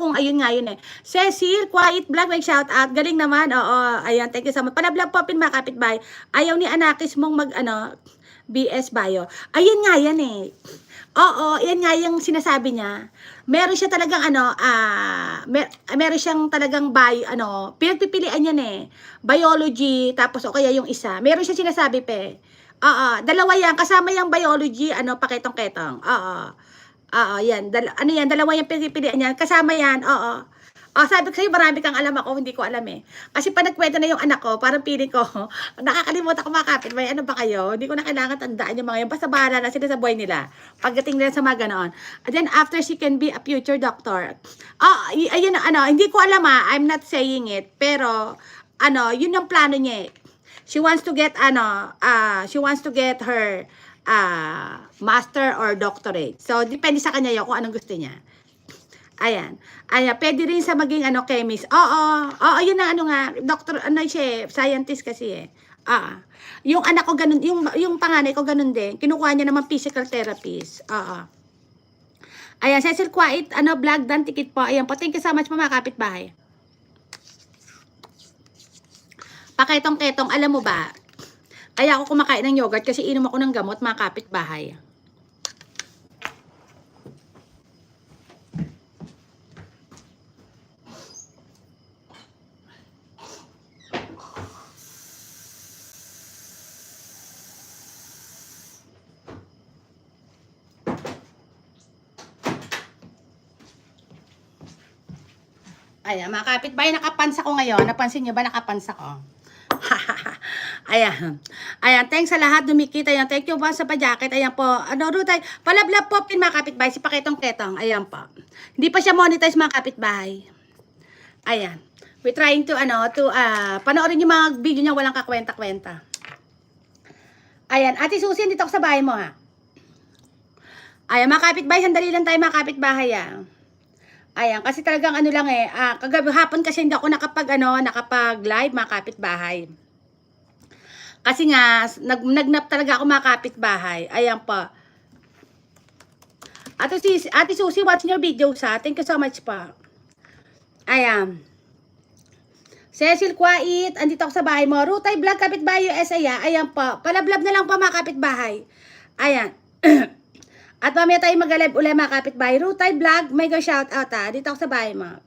kung ayun nga yun eh. Cecil, quiet vlog, may shout out. Galing naman. Oo, ayan, thank you so much. Palablog po, mga kapitbahay. Ayaw ni Anakis mong mag, BS Bio. Ayun nga yan eh. Oo, yan nga yung sinasabi niya. Meron siya talagang meron siyang talagang pinagpipilian yan eh. Biology, tapos o kaya yung isa. Meron siya sinasabi pe. Oo, dalawa yan. Kasama yung biology, paketong-ketong. Oo. Oo, yan. Dalawa yung pinagpipilian yan. Kasama yan, oo. Sabi ko sa'yo, marami kang alam ako, hindi ko alam eh. Kasi pa nagkwento na yung anak ko, parang feeling ko, nakakalimutan ko mga kapitbahay, ano ba kayo? Hindi ko na kailangan tandaan yung mga yun. Basta bahala na sila sa buhay nila. Pagdating nila sa mga ganoon. And then after, she can be a future doctor. Ayun, hindi ko alam I'm not saying it. Pero, yun yung plano niya eh. She wants to get, her master or doctorate. So, depende sa kanya yun kung anong gusto niya. Ayan. Pwede rin sa maging chemist. Oo, yun na doctor, scientist kasi eh. Yung anak ko ganun, yung panganay ko ganun din. Kinukuha niya naman physical therapist. Ayan, Cecil Quiet, vlog dan ticket po. Ayan po, thank you so much po mga kapitbahay. Paketong-ketong, alam mo ba? Kaya ako kumakain ng yogurt kasi inom ako ng gamot mga kapitbahay. Ayan, mga kapitbahay, nakapansa ko ngayon. Napansin nyo ba nakapansa ko? Ayan. Ayan, thanks sa lahat dumikita. Ayan, thank you po sa pa-jacket. Ayan po. Rutay, palablab po mga kapitbahay. Si Paketong-ketong. Ayan po. Hindi pa siya monetize mga kapitbahay. Ayan. We're trying to, panoorin yung mga video niya walang kakwenta-kwenta. Ayan, Ate Susie, dito ako sa bahay mo ha. Ayan, mga kapitbahay, sandali lang tayo mga kapitbahay Ayan, kasi talagang lang hapon kasi hindi ako nakapag-live mga kapitbahay. Kasi nga, nagnap talaga ako mga kapitbahay. Ayan pa. Ate Susie, watching your videos Thank you so much pa. Ayan. Cecil Quiet, andito ako sa bahay mo. Rutay Vlog, kapitbahay USA Ayan pa. Palablab na lang pa mga kapitbahay. Ayan. At mamaya tayo mag-live ulit mga kapitbahay. Rutay Vlog, may go shout out Dito ako sa bahay mo.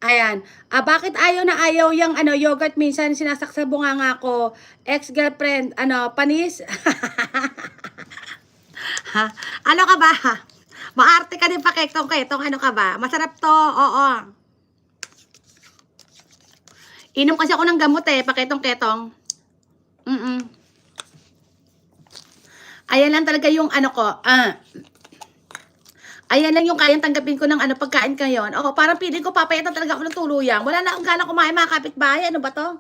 Ayan. Bakit ayaw na ayaw yung yogurt minsan sinasaksabunga nga ako. Ex-girlfriend, panis? Ha? Ano ka ba? Maarte ka din paketong-ketong, ano ka ba? Masarap to, oo. Inom kasi ako ng gamot paketong-ketong. Ayan lang talaga yung ayan lang yung kayang tanggapin ko ng pagkain ngayon. Parang piling ko papayatan talaga ako ng tuluyang. Wala na akong gana kumain mga kapitbahay. Ano ba to?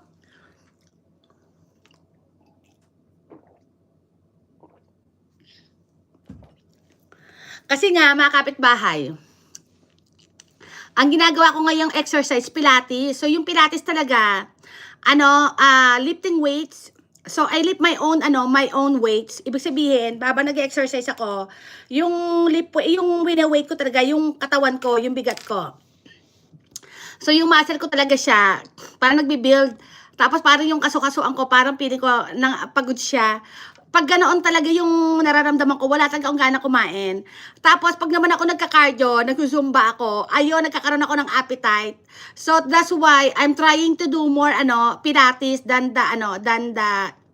Kasi nga mga kapitbahay, ang ginagawa ko ngayong exercise, Pilates. So yung Pilates talaga, lifting weights. So I lift my own weights. Ibig sabihin, habang nag-exercise ako, yung wina-weight ko talaga, yung katawan ko, yung bigat ko. So yung muscle ko talaga siya, parang nagbi-build. Tapos parang yung kaso-kasuan ko, parang feeling ko nang pagod siya. Pag ganoon talaga yung nararamdaman ko, wala talaga akong gana kumain. Tapos pag naman ako nagka-cardio, nag-zumba ako, nagkakaroon ako ng appetite. So that's why I'm trying to do more Pilates than the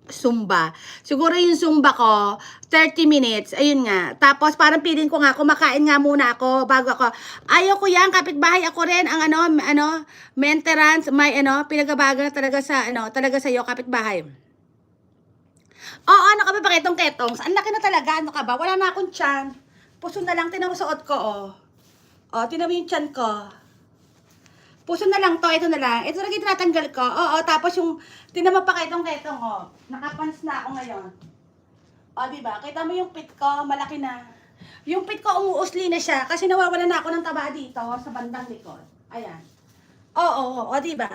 Zumba. Siguro yung Zumba ko 30 minutes, ayun nga. Tapos parang feeling ko nga kumakain nga muna ako bago ako. Ayaw ko yan, kapitbahay ako rin ang maintenance, may pinagabaga talaga sa talaga sa iyo kapitbahay. Oo, ano ka ba paketong-ketong? Ang laki na talaga, ano ka ba? Wala na akong tiyan. Puso na lang, tinan mo suot ko, tinan mo yung tiyan ko. Puso na lang to, ito na lang. Ito lagi tinatanggal ko. Tapos yung, tinan mo paketong-ketong, nakapants na ako ngayon. Diba? Kita mo yung pit ko, malaki na. Yung pit ko, umuusli na siya, kasi nawawala na ako ng taba dito, sa bandang likod. Ayan. Diba?